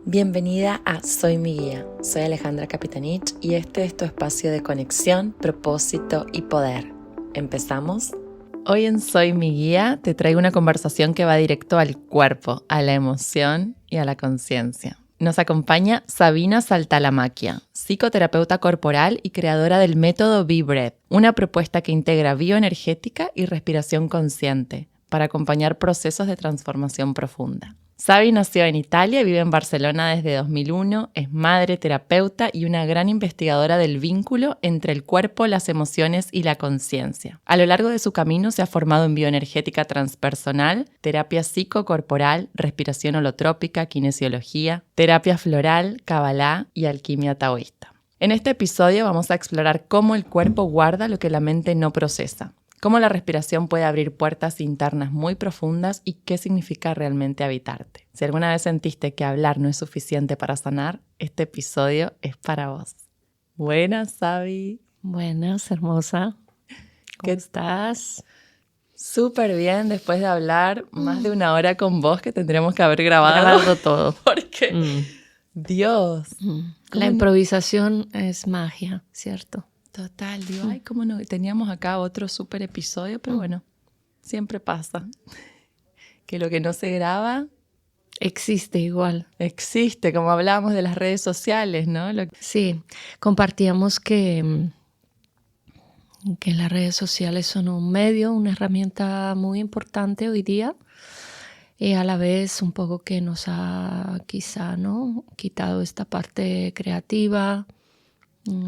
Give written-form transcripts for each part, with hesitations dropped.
Bienvenida a Soy mi guía. Soy Alejandra Capitanich y este es tu espacio de conexión, propósito y poder. ¿Empezamos? Hoy en Soy mi guía te traigo una conversación que va directo al cuerpo, a la emoción y a la conciencia. Nos acompaña Sabina Saltalamacchia, psicoterapeuta corporal y creadora del método Be-Breath, una propuesta que integra bioenergética y respiración consciente para acompañar procesos de transformación profunda. Sabi nació en Italia y vive en Barcelona desde 2001, es madre, terapeuta y una gran investigadora del vínculo entre el cuerpo, las emociones y la conciencia. A lo largo de su camino se ha formado en bioenergética transpersonal, terapia psicocorporal, respiración holotrópica, kinesiología, terapia floral, cabalá y alquimia taoísta. En este episodio vamos a explorar cómo el cuerpo guarda lo que la mente no procesa, cómo la respiración puede abrir puertas internas muy profundas y qué significa realmente habitarte. Si alguna vez sentiste que hablar no es suficiente para sanar, este episodio es para vos. Buenas, Sabi. Buenas, hermosa. ¿Cómo estás? Súper bien, después de hablar más de una hora con vos que tendríamos que haber grabado todo. Porque, Dios. La improvisación es magia, ¿cierto? Total, digo, ay, cómo no, teníamos acá otro súper episodio, pero bueno, siempre pasa que lo que no se graba existe igual. Existe, como hablábamos de las redes sociales, ¿no? Sí, compartíamos que las redes sociales son un medio, una herramienta muy importante hoy día y a la vez un poco que nos ha quizá, ¿no?, quitado esta parte creativa,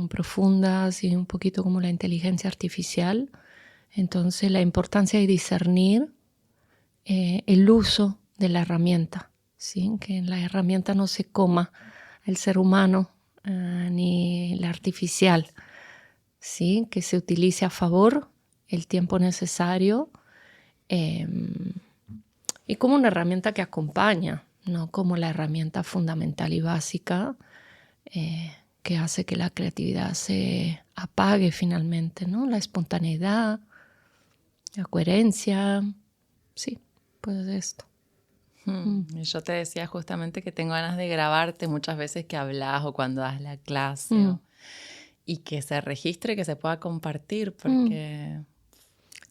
profundas y un poquito como la inteligencia artificial. Entonces la importancia de discernir el uso de la herramienta, ¿sí? Que la herramienta no se coma el ser humano ni la artificial, ¿sí? Que se utilice a favor el tiempo necesario y como una herramienta que acompaña, no como la herramienta fundamental y básica que hace que la creatividad se apague finalmente, ¿no? La espontaneidad, la coherencia, sí, pues esto. Yo te decía justamente que tengo ganas de grabarte muchas veces que hablas o cuando das la clase y que se registre, que se pueda compartir, porque...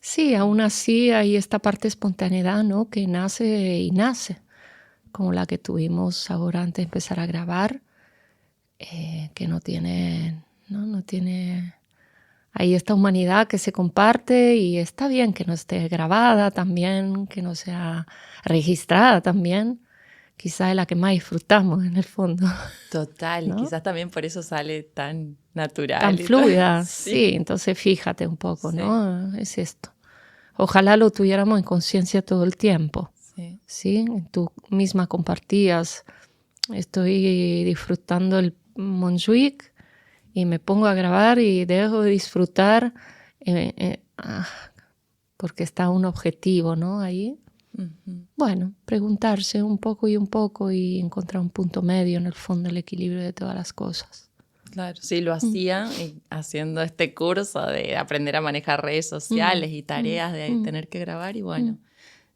Sí, aún así hay esta parte de espontaneidad, ¿no?, que nace y nace, como la que tuvimos ahora antes de empezar a grabar. Que no tiene ahí esta humanidad que se comparte y está bien que no esté grabada también, que no sea registrada también, quizá es la que más disfrutamos en el fondo. Total, ¿no? Y quizás también por eso sale tan natural. Tan fluida, sí, entonces fíjate un poco, sí, ¿no? Es esto. Ojalá lo tuviéramos en conciencia todo el tiempo, ¿sí? Tú misma compartías, estoy disfrutando el Montjuic y me pongo a grabar y dejo de disfrutar porque está un objetivo, ¿no?, ahí. Bueno, preguntarse un poco y encontrar un punto medio en el fondo, el equilibrio de todas las cosas. Claro, sí, lo hacía haciendo este curso de aprender a manejar redes sociales y tareas de tener que grabar y bueno,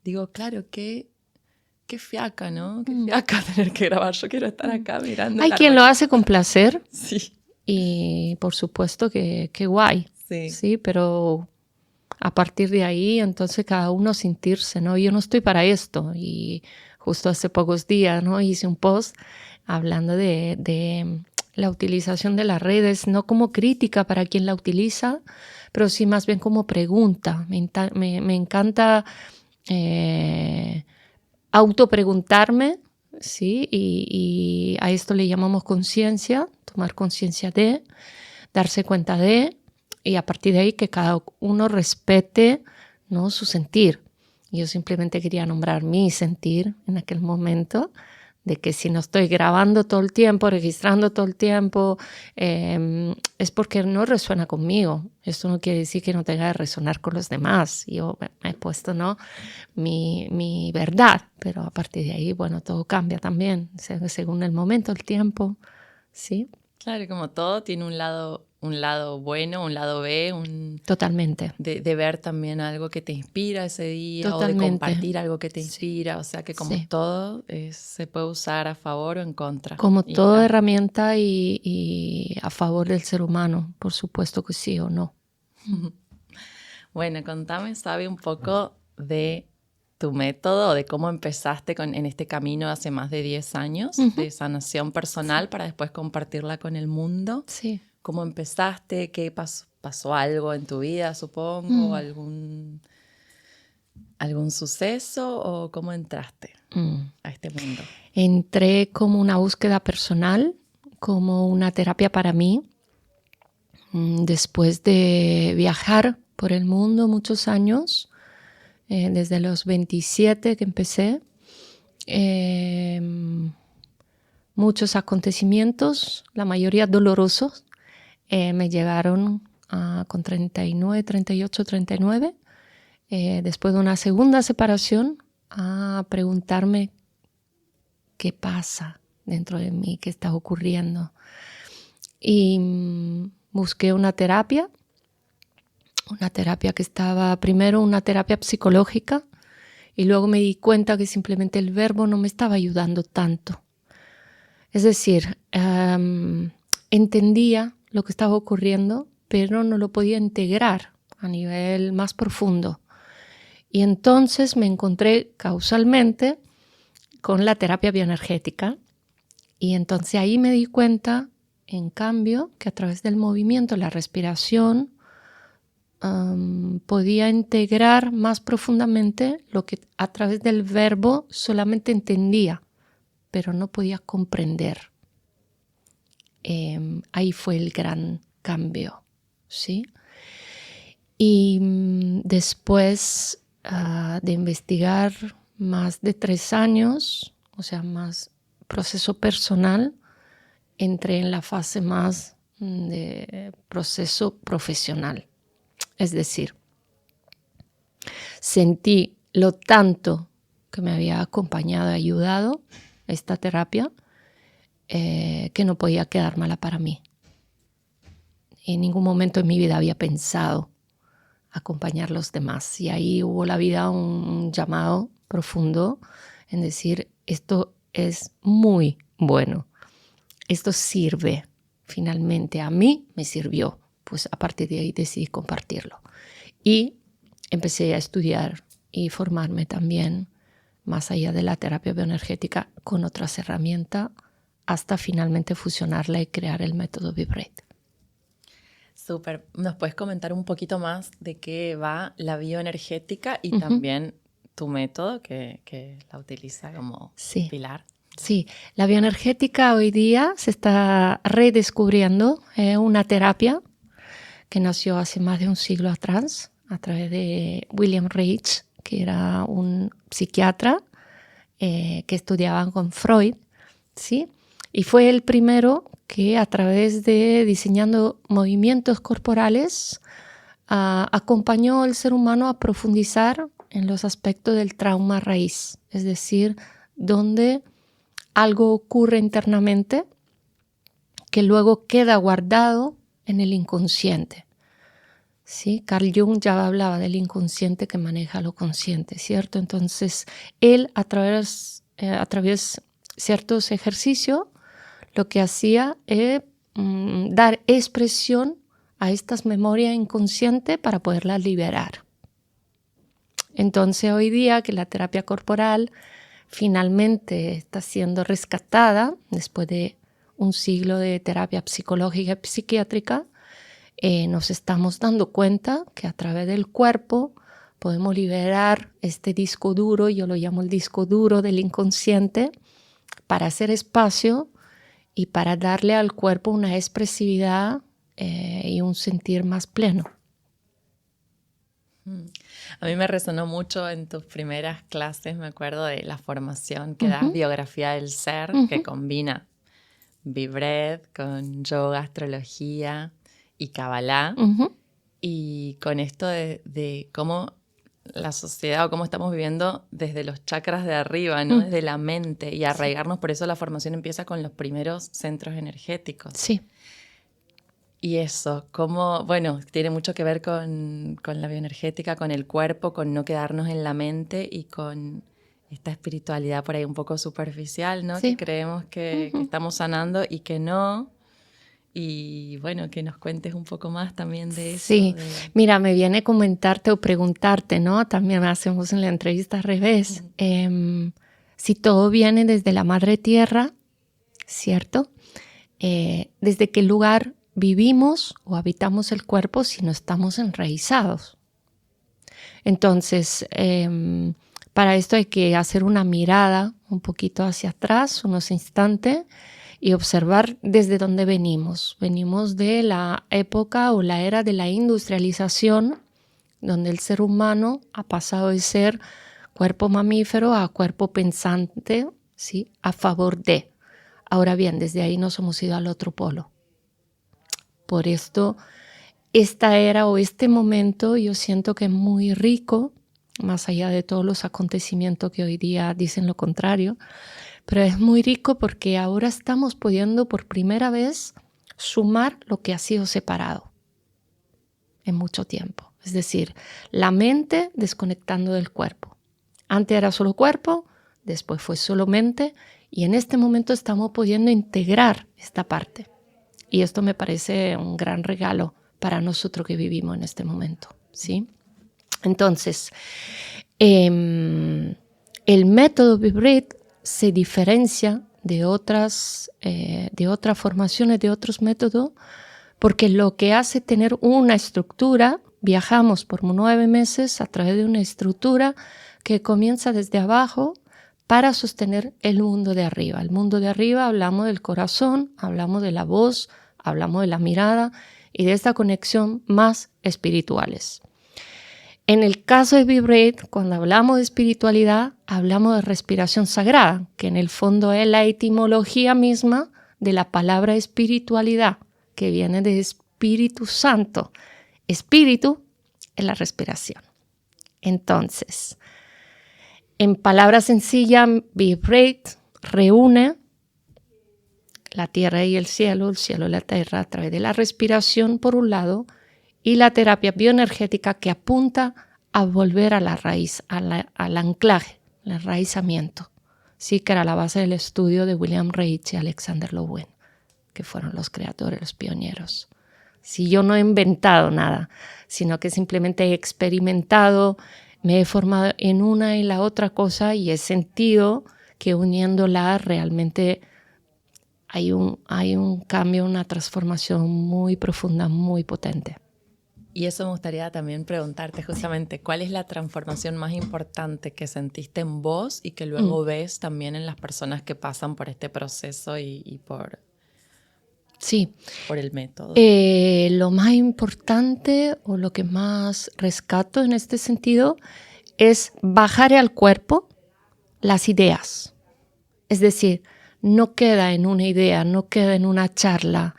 digo, claro, qué fiaca, ¿no? Qué fiaca tener que grabar. Yo quiero estar acá mirando. Hay quien lo hace con placer. Sí. Y por supuesto que guay. Sí, pero a partir de ahí, entonces cada uno sentirse, ¿no? Yo no estoy para esto. Y justo hace pocos días, ¿no?, hice un post hablando de la utilización de las redes, no como crítica para quien la utiliza, pero sí más bien como pregunta. Me encanta autopreguntarme, ¿sí? Y a esto le llamamos conciencia, tomar conciencia de, darse cuenta de, y a partir de ahí que cada uno respete, ¿no?, su sentir. Yo simplemente quería nombrar mi sentir en aquel momento, de que si no estoy grabando todo el tiempo, registrando todo el tiempo, es porque no resuena conmigo. Esto no quiere decir que no tenga que resonar con los demás. Yo me he puesto, ¿no?, mi verdad, pero a partir de ahí, bueno, todo cambia también, según el momento, el tiempo, ¿sí? Claro, como todo tiene un lado un lado bueno, un lado B, Totalmente. de ver también algo que te inspira ese día. Totalmente. O de compartir algo que te inspira. Sí. O sea que como Sí. todo se puede usar a favor o en contra. Como toda herramienta y a favor del ser humano, por supuesto que sí o no. Bueno, contame, Sabi, un poco de tu método, de cómo empezaste en este camino hace más de 10 años de sanación personal para después compartirla con el mundo. Sí. ¿Cómo empezaste? ¿Qué pasó algo en tu vida, supongo? ¿Algún suceso? ¿O cómo entraste a este mundo? Entré como una búsqueda personal, como una terapia para mí. Después de viajar por el mundo muchos años, desde los 27 que empecé, muchos acontecimientos, la mayoría dolorosos, me llegaron con 39, 38, 39, después de una segunda separación, a preguntarme qué pasa dentro de mí, qué está ocurriendo. Y busqué una terapia que estaba primero una terapia psicológica y luego me di cuenta que simplemente el verbo no me estaba ayudando tanto. Es decir, entendía lo que estaba ocurriendo, pero no lo podía integrar a nivel más profundo. Y entonces me encontré causalmente con la terapia bioenergética y entonces ahí me di cuenta, en cambio, que a través del movimiento, la respiración, podía integrar más profundamente lo que a través del verbo solamente entendía, pero no podía comprender. Ahí fue el gran cambio, ¿sí? Y después de investigar más de 3 años, o sea, más proceso personal, entré en la fase más de proceso profesional. Es decir, sentí lo tanto que me había acompañado y ayudado esta terapia que no podía quedármela para mí. En ningún momento en mi vida había pensado acompañar a los demás. Y ahí hubo la vida un llamado profundo en decir, esto es muy bueno. Esto sirve. Finalmente a mí me sirvió. Pues a partir de ahí decidí compartirlo. Y empecé a estudiar y formarme también más allá de la terapia bioenergética con otras herramientas hasta finalmente fusionarla y crear el método Vibrate. Súper. ¿Nos puedes comentar un poquito más de qué va la bioenergética y también tu método que la utiliza como pilar? Sí, la bioenergética hoy día se está redescubriendo. Es una terapia que nació hace más de un siglo atrás a través de William Reich, que era un psiquiatra que estudiaba con Freud, ¿sí? Y fue el primero que a través de diseñando movimientos corporales acompañó al ser humano a profundizar en los aspectos del trauma raíz, es decir, donde algo ocurre internamente que luego queda guardado en el inconsciente. ¿Sí? Carl Jung ya hablaba del inconsciente que maneja lo consciente, ¿cierto? Entonces, él a través de ciertos ejercicios, lo que hacía es dar expresión a estas memorias inconscientes para poderlas liberar. Entonces, hoy día que la terapia corporal finalmente está siendo rescatada después de un siglo de terapia psicológica y psiquiátrica, nos estamos dando cuenta que a través del cuerpo podemos liberar este disco duro, yo lo llamo el disco duro del inconsciente, para hacer espacio y para darle al cuerpo una expresividad y un sentir más pleno. A mí me resonó mucho en tus primeras clases, me acuerdo de la formación que das, Biografía del Ser, que combina Vibrate con yoga, astrología y Kabbalah. Y con esto de cómo la sociedad o cómo estamos viviendo desde los chakras de arriba, ¿no? Desde la mente y arraigarnos. Por eso la formación empieza con los primeros centros energéticos. Sí. Y eso, como, bueno, tiene mucho que ver con la bioenergética, con el cuerpo, con no quedarnos en la mente y con esta espiritualidad por ahí un poco superficial, ¿no? Sí. Que creemos que estamos sanando y que no. Y bueno, que nos cuentes un poco más también de eso. Sí, mira, me viene comentarte o preguntarte, ¿no? También hacemos en la entrevista al revés. Si todo viene desde la madre tierra, ¿cierto? ¿Desde qué lugar vivimos o habitamos el cuerpo si no estamos enraizados? Entonces, para esto hay que hacer una mirada un poquito hacia atrás, unos instantes, y observar desde dónde venimos. Venimos de la época o la era de la industrialización, donde el ser humano ha pasado de ser cuerpo mamífero a cuerpo pensante, ¿sí? A favor de. Ahora bien, desde ahí nos hemos ido al otro polo. Por esto, esta era o este momento yo siento que es muy rico, más allá de todos los acontecimientos que hoy día dicen lo contrario, pero es muy rico porque ahora estamos pudiendo por primera vez sumar lo que ha sido separado en mucho tiempo. Es decir, la mente desconectando del cuerpo. Antes era solo cuerpo, después fue solo mente y en este momento estamos pudiendo integrar esta parte. Y esto me parece un gran regalo para nosotros que vivimos en este momento, ¿sí? Entonces, el método Vibrate se diferencia de otras formaciones, de otros métodos, porque lo que hace tener una estructura, viajamos por 9 meses a través de una estructura que comienza desde abajo para sostener el mundo de arriba. El mundo de arriba hablamos del corazón, hablamos de la voz, hablamos de la mirada y de esta conexión más espirituales. En el caso de Vibrate, cuando hablamos de espiritualidad, hablamos de respiración sagrada, que en el fondo es la etimología misma de la palabra espiritualidad, que viene de Espíritu Santo. Espíritu es la respiración. Entonces, en palabras sencillas, Vibrate reúne la tierra y el cielo y la tierra a través de la respiración, por un lado, y la terapia bioenergética que apunta a volver a la raíz, al anclaje, al enraizamiento. Sí, que era la base del estudio de William Reich y Alexander Lowen, que fueron los creadores, los pioneros. Si yo no he inventado nada, sino que simplemente he experimentado, me he formado en una y la otra cosa y he sentido que uniéndola realmente hay un cambio, una transformación muy profunda, muy potente. Y eso me gustaría también preguntarte justamente, ¿cuál es la transformación más importante que sentiste en vos y que luego ves también en las personas que pasan por este proceso y por el método? Lo más importante o lo que más rescato en este sentido es bajar al cuerpo las ideas. Es decir, no queda en una idea, no queda en una charla,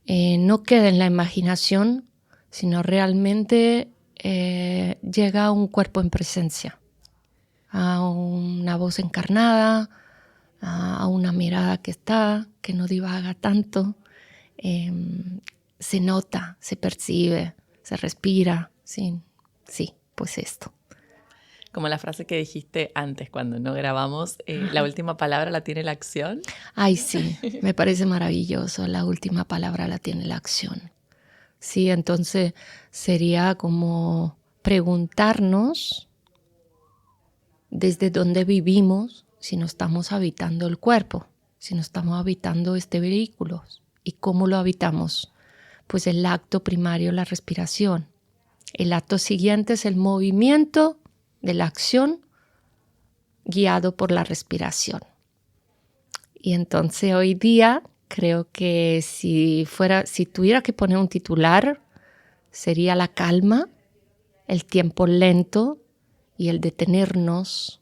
no queda en la imaginación, sino realmente llega a un cuerpo en presencia, a una voz encarnada, a una mirada que no divaga tanto, se nota, se percibe, se respira, sí, pues esto. Como la frase que dijiste antes cuando no grabamos, la última palabra la tiene la acción. Ay, sí, me parece maravilloso, la última palabra la tiene la acción. Sí, entonces sería como preguntarnos desde dónde vivimos, si no estamos habitando el cuerpo, si no estamos habitando este vehículo. ¿Y cómo lo habitamos? Pues el acto primario, la respiración. El acto siguiente es el movimiento de la acción guiado por la respiración. Y entonces hoy día creo que si tuviera que poner un titular, sería la calma, el tiempo lento y el detenernos,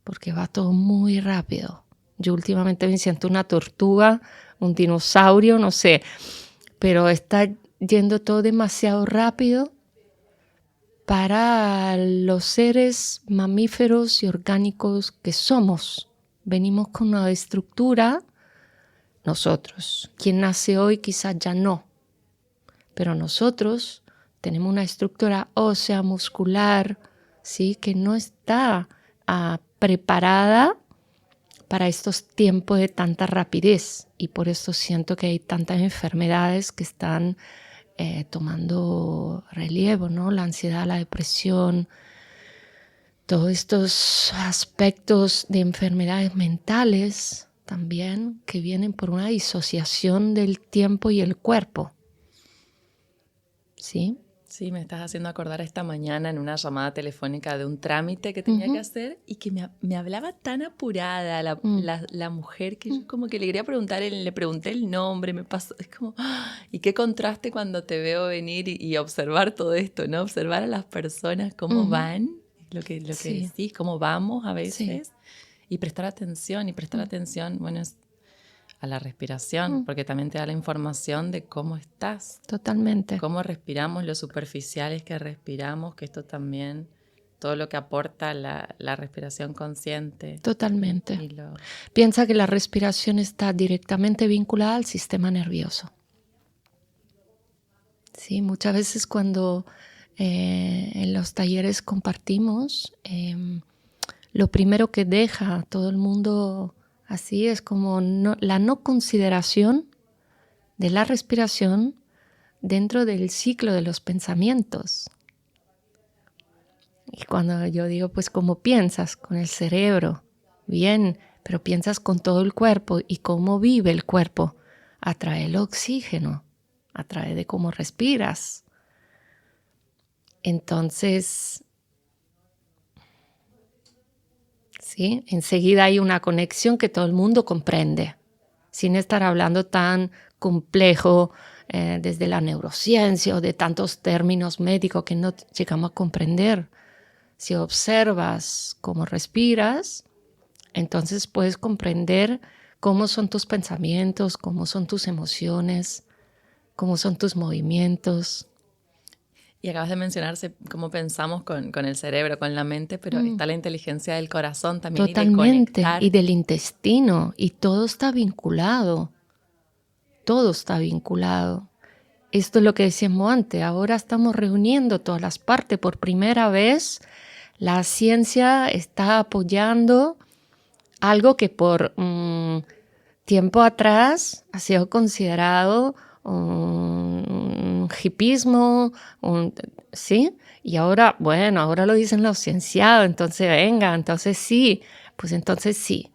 porque va todo muy rápido. Yo últimamente me siento una tortuga, un dinosaurio, no sé, pero está yendo todo demasiado rápido para los seres mamíferos y orgánicos que somos. Venimos con una estructura, nosotros. Quien nace hoy quizás ya no. pero nosotros tenemos una estructura ósea, muscular, ¿sí? Que no está preparada para estos tiempos de tanta rapidez, y por eso siento que hay tantas enfermedades que están tomando relevo, ¿no? La ansiedad, la depresión, todos estos aspectos de enfermedades mentales también que vienen por una disociación del tiempo y el cuerpo. ¿Sí? Sí, me estás haciendo acordar esta mañana en una llamada telefónica de un trámite que tenía que hacer y que me hablaba tan apurada la mujer que yo como que le quería preguntar, le pregunté el nombre, me pasó, es como, y qué contraste cuando te veo venir y observar todo esto, ¿no? Observar a las personas cómo van, lo que decís, cómo vamos a veces, y prestar atención, bueno, es a la respiración, porque también te da la información de cómo estás. Totalmente. Cómo respiramos, lo superficiales que respiramos, que esto también, todo lo que aporta la respiración consciente. Totalmente. Piensa que la respiración está directamente vinculada al sistema nervioso. Sí, muchas veces cuando en los talleres compartimos, lo primero que deja a todo el mundo así es como la no consideración de la respiración dentro del ciclo de los pensamientos. Y cuando yo digo, pues, ¿cómo piensas? Con el cerebro. Bien, pero piensas con todo el cuerpo. ¿Y cómo vive el cuerpo? A través del oxígeno, a través de cómo respiras. Entonces, ¿sí? Enseguida hay una conexión que todo el mundo comprende, sin estar hablando tan complejo desde la neurociencia o de tantos términos médicos que no llegamos a comprender. Si observas cómo respiras, entonces puedes comprender cómo son tus pensamientos, cómo son tus emociones, cómo son tus movimientos. Y acabas de mencionarse cómo pensamos con el cerebro, con la mente, pero está la inteligencia del corazón también. Totalmente, y de conectar. Y del intestino, y todo está vinculado. Todo está vinculado. Esto es lo que decíamos antes, ahora estamos reuniendo todas las partes. Por primera vez, la ciencia está apoyando algo que por tiempo atrás ha sido considerado un hipismo, ¿sí? Y ahora, bueno, ahora lo dicen los cienciados, entonces venga, entonces sí, pues entonces sí.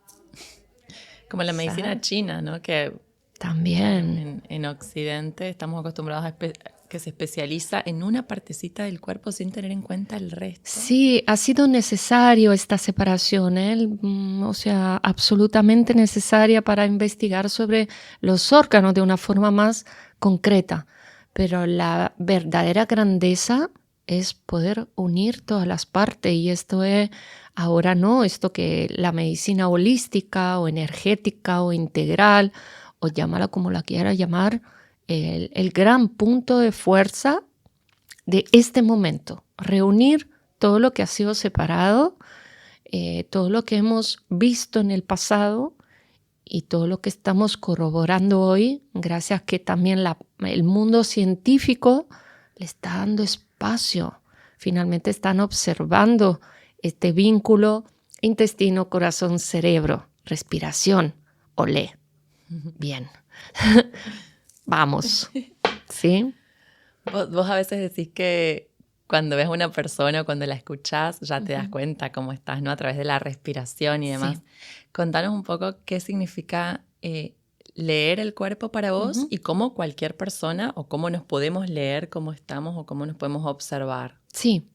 Como la medicina china, ¿no? Que también en Occidente estamos acostumbrados a que se especializa en una partecita del cuerpo sin tener en cuenta el resto. Sí, ha sido necesario esta separación, o sea, absolutamente necesaria para investigar sobre los órganos de una forma más concreta. Pero la verdadera grandeza es poder unir todas las partes, y esto es ahora no, esto que la medicina holística o energética o integral, o llámala como la quiera llamar, el gran punto de fuerza de este momento, reunir todo lo que ha sido separado, todo lo que hemos visto en el pasado y todo lo que estamos corroborando hoy, gracias a que también el mundo científico le está dando espacio. Finalmente están observando este vínculo intestino, corazón, cerebro, respiración. Olé. Bien. Vamos. ¿Sí? Vos a veces decís que cuando ves a una persona o cuando la escuchás ya te das cuenta cómo estás, ¿no? A través de la respiración y demás. Sí. Contanos un poco qué significa leer el cuerpo para vos y cómo cualquier persona o cómo nos podemos leer cómo estamos o cómo nos podemos observar. Sí.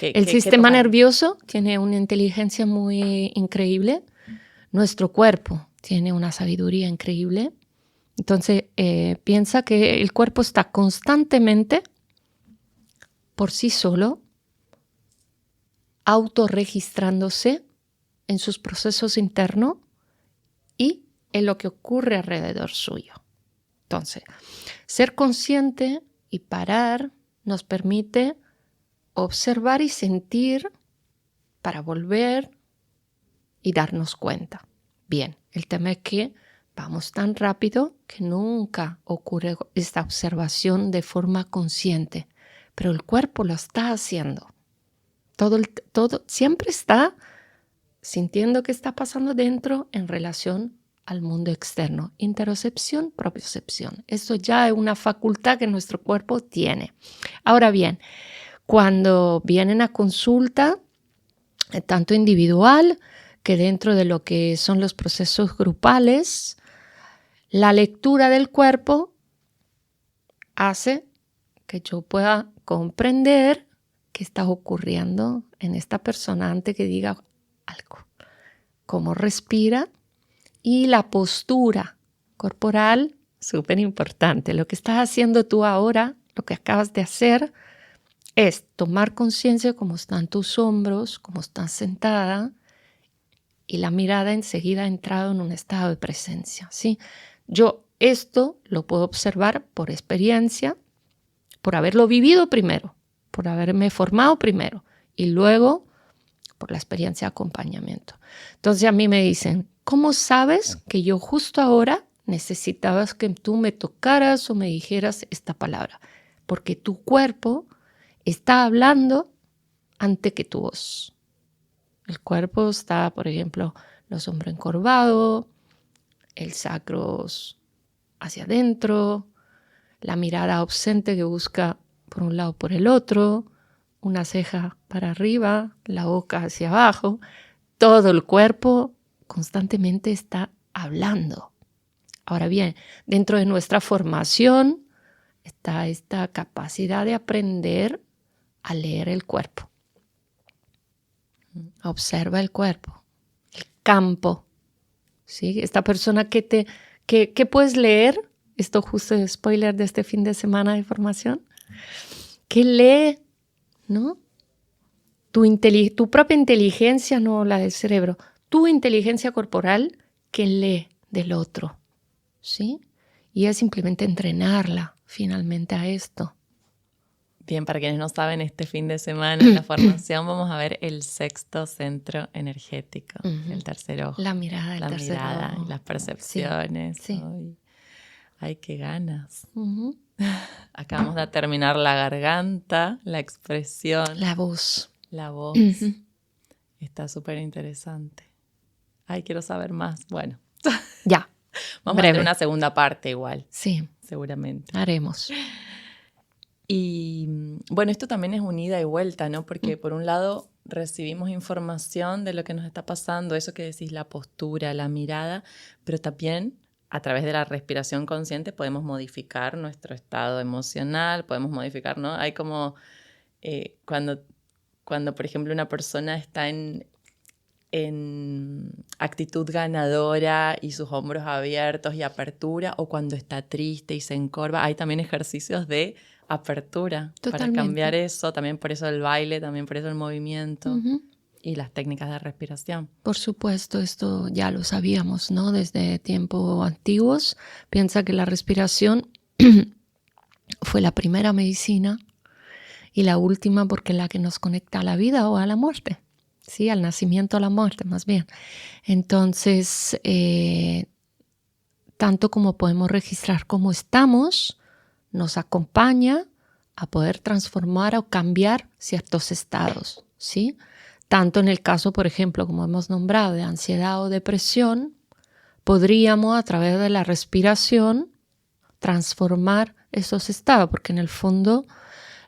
El sistema nervioso tiene una inteligencia muy increíble. Nuestro cuerpo tiene una sabiduría increíble. Entonces, piensa que el cuerpo está constantemente, por sí solo, autorregistrándose en sus procesos internos y en lo que ocurre alrededor suyo. Entonces, ser consciente y parar nos permite observar y sentir para volver y darnos cuenta. Bien, el tema es que vamos tan rápido que nunca ocurre esta observación de forma consciente, pero el cuerpo lo está haciendo. Todo siempre está sintiendo qué está pasando dentro en relación al mundo externo. Interocepción, propiocepción. Eso ya es una facultad que nuestro cuerpo tiene. Ahora bien, cuando vienen a consulta, tanto individual que dentro de lo que son los procesos grupales, la lectura del cuerpo hace que yo pueda comprender qué está ocurriendo en esta persona antes que diga algo. Cómo respira y la postura corporal, súper importante. Lo que estás haciendo tú ahora, lo que acabas de hacer, es tomar conciencia de cómo están tus hombros, cómo estás sentada, y la mirada enseguida ha entrado en un estado de presencia, ¿sí? Yo esto lo puedo observar por experiencia, por haberlo vivido primero, por haberme formado primero y luego por la experiencia de acompañamiento. Entonces a mí me dicen, ¿cómo sabes que yo justo ahora necesitabas que tú me tocaras o me dijeras esta palabra? Porque tu cuerpo está hablando antes que tu voz. El cuerpo está, por ejemplo, los hombros encorvados, el sacro hacia adentro, la mirada ausente que busca por un lado o por el otro, una ceja para arriba, la boca hacia abajo. Todo el cuerpo constantemente está hablando. Ahora bien, dentro de nuestra formación está esta capacidad de aprender a leer el cuerpo. Observa el cuerpo, el campo. ¿Sí? Esta persona que puedes leer, esto justo es spoiler de este fin de semana de formación, que lee, ¿no? Tu propia inteligencia, no la del cerebro, tu inteligencia corporal que lee del otro, ¿sí? Y es simplemente entrenarla finalmente a esto. Bien, para quienes no saben, este fin de semana en la formación vamos a ver el sexto centro energético, el tercer ojo. La mirada del tercer ojo. Y las percepciones. Sí. Ay, qué ganas. Acabamos de terminar la garganta, la expresión. La voz. La voz. Está súper interesante. Ay, quiero saber más. Bueno. Ya. Vamos a hacer una segunda parte igual. Sí. Seguramente. Haremos. Y bueno, esto también es un ida y vuelta, ¿no? Porque por un lado recibimos información de lo que nos está pasando, eso que decís, la postura, la mirada, pero también a través de la respiración consciente podemos modificar nuestro estado emocional, podemos modificar, ¿no? Hay como cuando por ejemplo, una persona está en actitud ganadora y sus hombros abiertos y apertura, o cuando está triste y se encorva, hay también ejercicios de apertura. Totalmente. Para cambiar eso, también por eso el baile, también por eso el movimiento y las técnicas de respiración. Por supuesto, esto ya lo sabíamos, ¿no? Desde tiempos antiguos. Piensa que la respiración fue la primera medicina y la última porque es la que nos conecta a la vida o a la muerte. Sí, al nacimiento, a la muerte, más bien. Entonces, tanto como podemos registrar cómo estamos, nos acompaña a poder transformar o cambiar ciertos estados, ¿sí? Tanto en el caso, por ejemplo, como hemos nombrado, de ansiedad o depresión, podríamos a través de la respiración transformar esos estados, porque en el fondo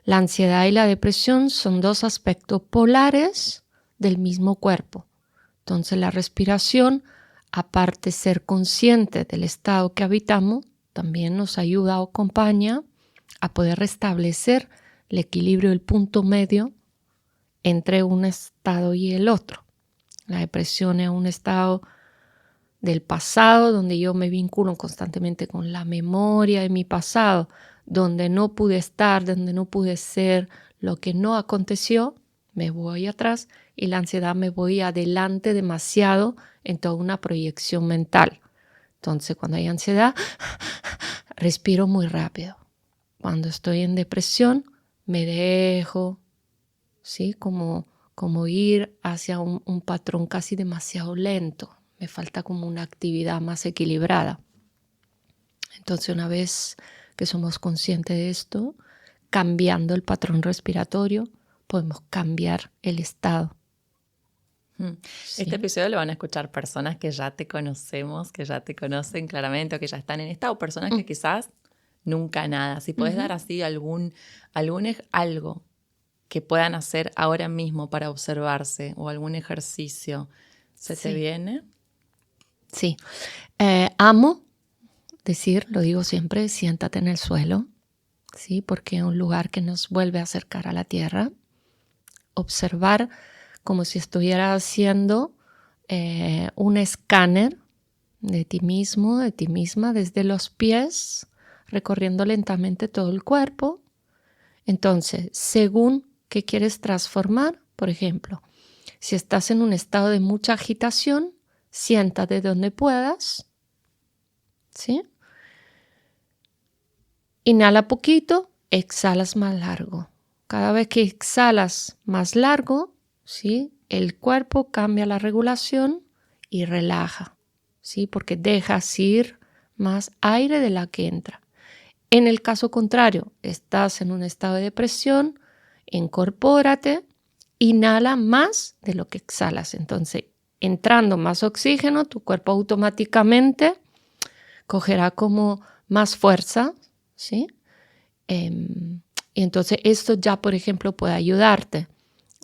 la ansiedad y la depresión son dos aspectos polares del mismo cuerpo. Entonces la respiración, aparte de ser consciente del estado que habitamos, también nos ayuda o acompaña a poder restablecer el equilibrio, el punto medio entre un estado y el otro. La depresión es un estado del pasado donde yo me vinculo constantemente con la memoria de mi pasado, donde no pude estar, donde no pude ser, lo que no aconteció, me voy atrás, y la ansiedad me voy adelante demasiado en toda una proyección mental. Entonces, cuando hay ansiedad, respiro muy rápido. Cuando estoy en depresión, me dejo, ¿sí? Como ir hacia un patrón casi demasiado lento. me falta como una actividad más equilibrada. Entonces, una vez que somos conscientes de esto, cambiando el patrón respiratorio, podemos cambiar el estado. Sí. Este episodio lo van a escuchar personas que ya te conocemos, que ya te conocen claramente o que ya están en estado, personas que quizás nunca nada. Si podés dar así algo que puedan hacer ahora mismo para observarse o algún ejercicio, ¿se te viene? Sí. Amo decir, lo digo siempre, siéntate en el suelo, ¿sí? Porque es un lugar que nos vuelve a acercar a la tierra. Observar como si estuviera haciendo un escáner de ti mismo, de ti misma, desde los pies, recorriendo lentamente todo el cuerpo. Entonces, según qué quieres transformar, por ejemplo, si estás en un estado de mucha agitación, siéntate donde puedas, ¿sí? Inhala poquito, exhalas más largo. Cada vez que exhalas más largo, ¿sí? El cuerpo cambia la regulación y relaja, ¿sí? Porque dejas ir más aire de la que entra. En el caso contrario, estás en un estado de depresión, incorpórate, inhala más de lo que exhalas. Entonces, entrando más oxígeno, tu cuerpo automáticamente cogerá como más fuerza, ¿sí? Y entonces esto ya, por ejemplo, puede ayudarte.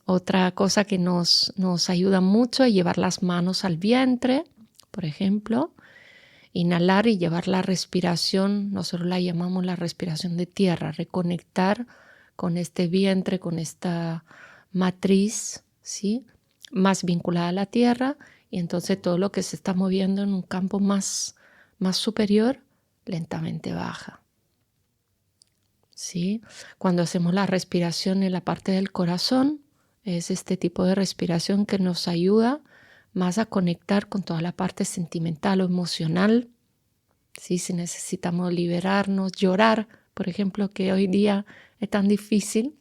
Otra cosa que nos ayuda mucho es llevar las manos al vientre, por ejemplo. Inhalar y llevar la respiración, nosotros la llamamos la respiración de tierra, reconectar con este vientre, con esta matriz, ¿sí? Más vinculada a la tierra, y entonces todo lo que se está moviendo en un campo más superior, lentamente baja. ¿Sí? Cuando hacemos la respiración en la parte del corazón, es este tipo de respiración que nos ayuda más a conectar con toda la parte sentimental o emocional. ¿Sí? Si necesitamos liberarnos, llorar, por ejemplo, que hoy día es tan difícil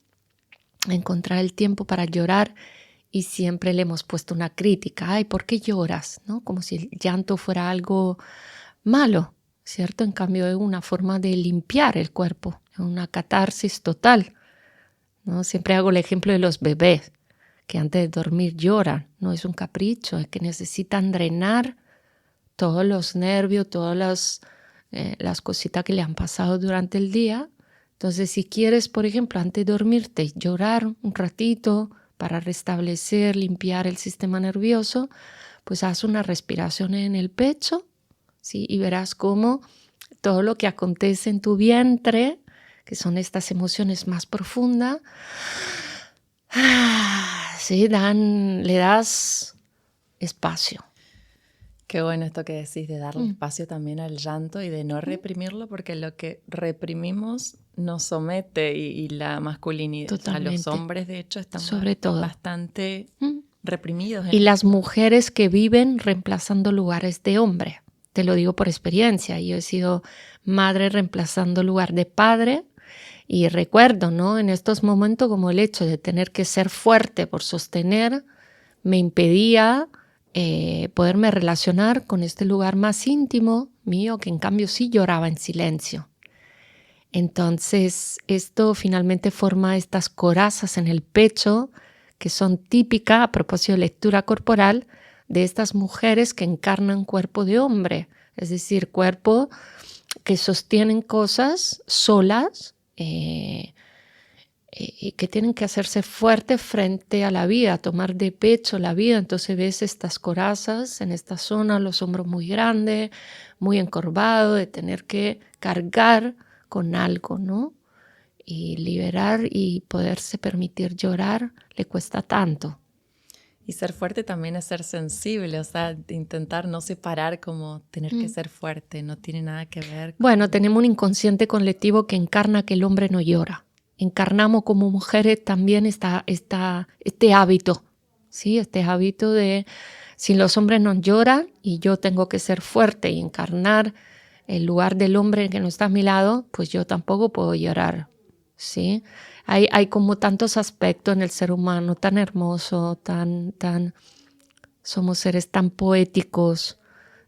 encontrar el tiempo para llorar y siempre le hemos puesto una crítica. Ay, ¿por qué lloras? ¿No? Como si el llanto fuera algo malo, ¿cierto? En cambio es una forma de limpiar el cuerpo, una catarsis total, ¿no? Siempre hago el ejemplo de los bebés, que antes de dormir lloran. No es un capricho, es que necesitan drenar todos los nervios, todas las cositas que le han pasado durante el día. Entonces, si quieres, por ejemplo, antes de dormirte, llorar un ratito para restablecer, limpiar el sistema nervioso, pues haz una respiración en el pecho, ¿sí? Y verás cómo todo lo que acontece en tu vientre, que son estas emociones más profundas, ¿sí? Le das espacio. Qué bueno esto que decís de darle espacio también al llanto y de no reprimirlo, porque lo que reprimimos nos somete y la masculinidad. Totalmente. O sea, los hombres, de hecho, están bastante reprimidos. Y las mujeres que viven reemplazando lugares de hombre. Te lo digo por experiencia. Yo he sido madre reemplazando lugar de padre y recuerdo, ¿no? En estos momentos como el hecho de tener que ser fuerte por sostener me impedía poderme relacionar con este lugar más íntimo mío, que en cambio sí lloraba en silencio. Entonces esto finalmente forma estas corazas en el pecho que son típicas, a propósito de lectura corporal, de estas mujeres que encarnan cuerpo de hombre, es decir, cuerpo que sostienen cosas solas y que tienen que hacerse fuertes frente a la vida, tomar de pecho la vida. Entonces ves estas corazas en esta zona, los hombros muy grandes, muy encorvados, de tener que cargar con algo, ¿no? Y liberar y poderse permitir llorar le cuesta tanto. Y ser fuerte también es ser sensible, o sea, intentar no separar como tener que ser fuerte, no tiene nada que ver con... Bueno, tenemos un inconsciente colectivo que encarna que el hombre no llora. Encarnamos como mujeres también este hábito, ¿sí? Este hábito de si los hombres no lloran y yo tengo que ser fuerte y encarnar el lugar del hombre que no está a mi lado, pues yo tampoco puedo llorar, ¿sí? Hay como tantos aspectos en el ser humano tan hermoso, tan somos seres tan poéticos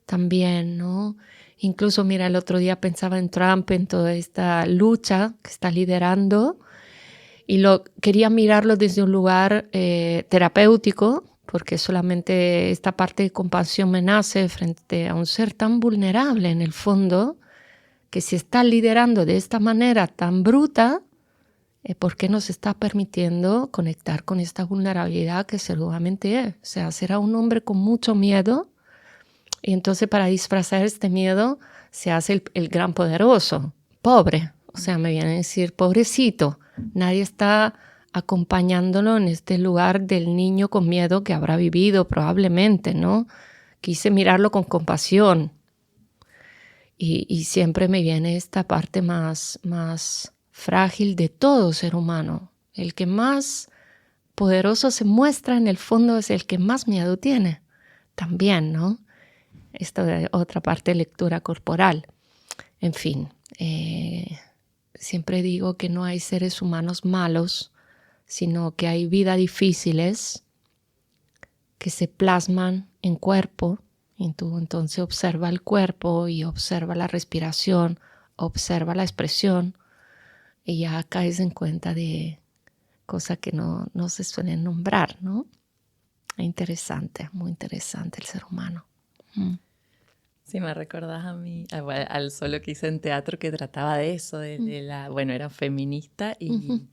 también, ¿no? Incluso, mira, el otro día pensaba en Trump, en toda esta lucha que está liderando, y quería mirarlo desde un lugar terapéutico, porque solamente esta parte de compasión me nace frente a un ser tan vulnerable en el fondo, que si está liderando de esta manera tan bruta, ¿por qué nos está permitiendo conectar con esta vulnerabilidad que seguramente es? O sea, será un hombre con mucho miedo, y entonces para disfrazar este miedo se hace el gran poderoso, pobre. O sea, me viene a decir, pobrecito, nadie está acompañándolo en este lugar del niño con miedo que habrá vivido probablemente, ¿no? Quise mirarlo con compasión. Y siempre me viene esta parte más frágil de todo ser humano. El que más poderoso se muestra en el fondo es el que más miedo tiene. También, ¿no? Esta es otra parte de lectura corporal. En fin, siempre digo que no hay seres humanos malos, sino que hay vidas difíciles que se plasman en cuerpo. Y tú entonces observa el cuerpo y observa la respiración, observa la expresión, y ya caes en cuenta de cosas que no se suelen nombrar, ¿no? Es interesante, muy interesante el ser humano. Sí, me recordás a mí, al solo que hice en teatro que trataba de eso, bueno, era feminista y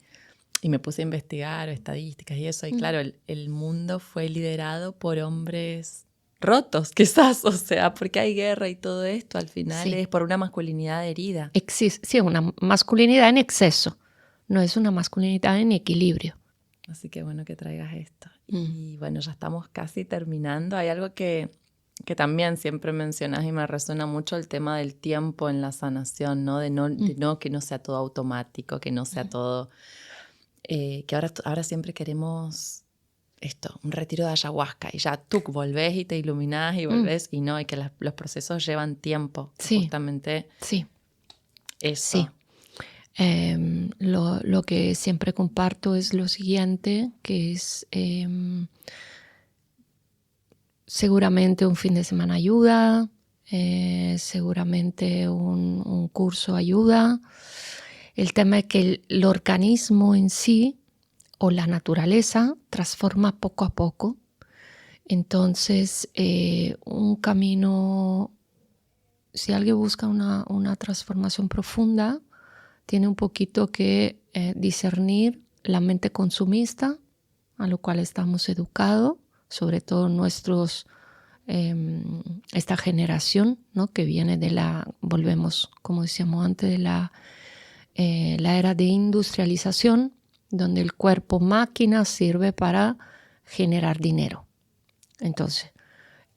me puse a investigar estadísticas y eso, y claro, el mundo fue liderado por hombres rotos, quizás, o sea, porque hay guerra y todo esto, al final es por una masculinidad herida. Sí, una masculinidad en exceso, no es una masculinidad en equilibrio. Así que bueno que traigas esto. Y bueno, ya estamos casi terminando. Hay algo que también siempre mencionas y me resuena mucho, el tema del tiempo en la sanación, ¿no? De no que no sea todo automático, que no sea todo... que ahora siempre queremos esto, un retiro de ayahuasca y ya tú volvés y te iluminás y volvés y no, y que los procesos llevan tiempo. Sí. Justamente eso. Sí. Lo que siempre comparto es lo siguiente, que es seguramente un fin de semana ayuda, seguramente un curso ayuda. El tema es que el organismo en sí o la naturaleza transforma poco a poco. Entonces, un camino, si alguien busca una transformación profunda, tiene un poquito que discernir la mente consumista, a lo cual estamos educados, sobre todo esta generación, ¿no? Que viene volvemos, como decíamos antes, de la era de industrialización, donde el cuerpo máquina sirve para generar dinero. Entonces,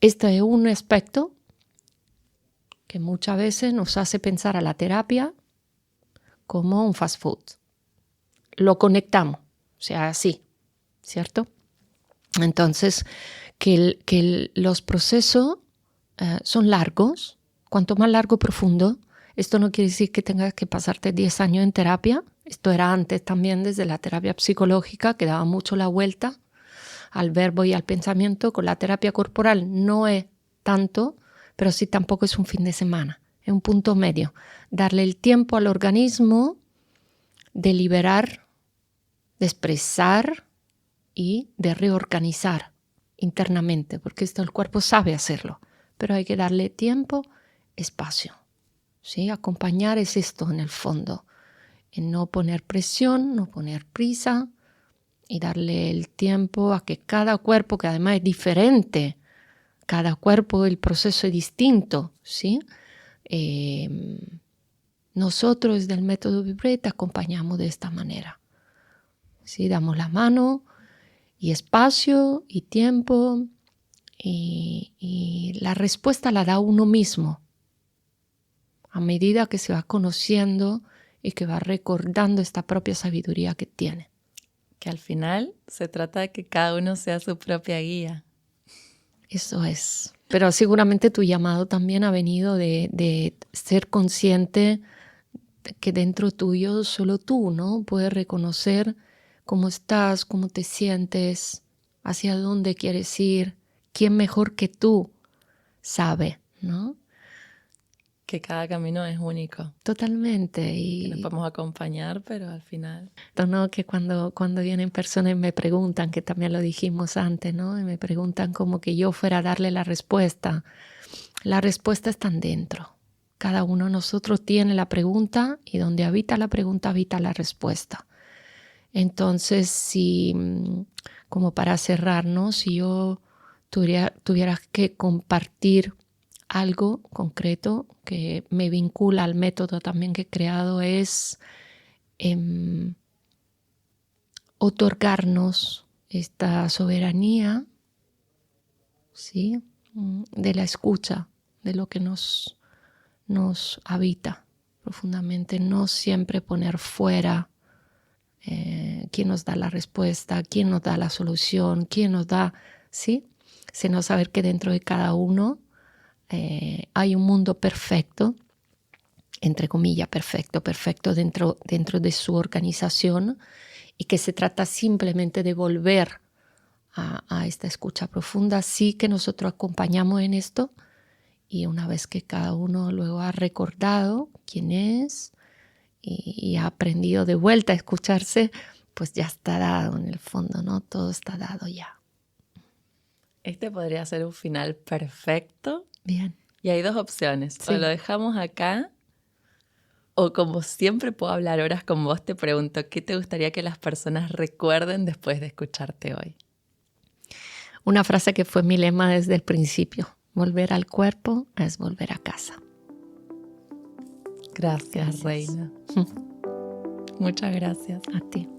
este es un aspecto que muchas veces nos hace pensar a la terapia como un fast food. Lo conectamos, o sea, así, ¿cierto? Entonces, los procesos son largos. Cuanto más largo, profundo. Esto no quiere decir que tengas que pasarte 10 años en terapia. Esto era antes también desde la terapia psicológica, que daba mucho la vuelta al verbo y al pensamiento. Con la terapia corporal no es tanto, pero sí tampoco es un fin de semana. Es un punto medio. Darle el tiempo al organismo de liberar, de expresar y de reorganizar internamente, porque esto el cuerpo sabe hacerlo, pero hay que darle tiempo, espacio. ¿Sí? Acompañar es esto en el fondo, en no poner presión, no poner prisa y darle el tiempo a que cada cuerpo, que además es diferente, cada cuerpo el proceso es distinto, ¿sí? Nosotros del método Vibrate acompañamos de esta manera. ¿Sí? Damos la mano y espacio y tiempo y la respuesta la da uno mismo a medida que se va conociendo y que va recordando esta propia sabiduría que tiene. Que al final se trata de que cada uno sea su propia guía. Eso es. Pero seguramente tu llamado también ha venido de ser consciente de que dentro tuyo solo tú, ¿no? Puedes reconocer cómo estás, cómo te sientes, hacia dónde quieres ir, ¿quién mejor que tú sabe, ¿no? Que cada camino es único. Totalmente. Que nos podemos acompañar, pero al final... ¿No? Que cuando vienen personas y me preguntan, que también lo dijimos antes, ¿no? Y me preguntan como que yo fuera a darle la respuesta. La respuesta está dentro. Cada uno de nosotros tiene la pregunta y donde habita la pregunta habita la respuesta. Entonces, si, como para cerrar, ¿no? Si yo tuviera que compartir algo concreto que me vincula al método también que he creado, es otorgarnos esta soberanía, ¿sí? De la escucha, de lo que nos habita profundamente. No siempre poner fuera quién nos da la respuesta, quién nos da la solución, quién nos da, ¿sí? Sino saber que dentro de cada uno hay un mundo perfecto, entre comillas perfecto dentro de su organización, y que se trata simplemente de volver a esta escucha profunda. Sí que nosotros acompañamos en esto, y una vez que cada uno luego ha recordado quién es y ha aprendido de vuelta a escucharse, pues ya está dado en el fondo, ¿no? Todo está dado ya. Este podría ser un final perfecto. Bien. Y hay dos opciones. Sí. O lo dejamos acá, o como siempre puedo hablar horas con vos, te pregunto, ¿qué te gustaría que las personas recuerden después de escucharte hoy? Una frase que fue mi lema desde el principio: volver al cuerpo es volver a casa. Gracias. Reina. Muchas gracias. A ti.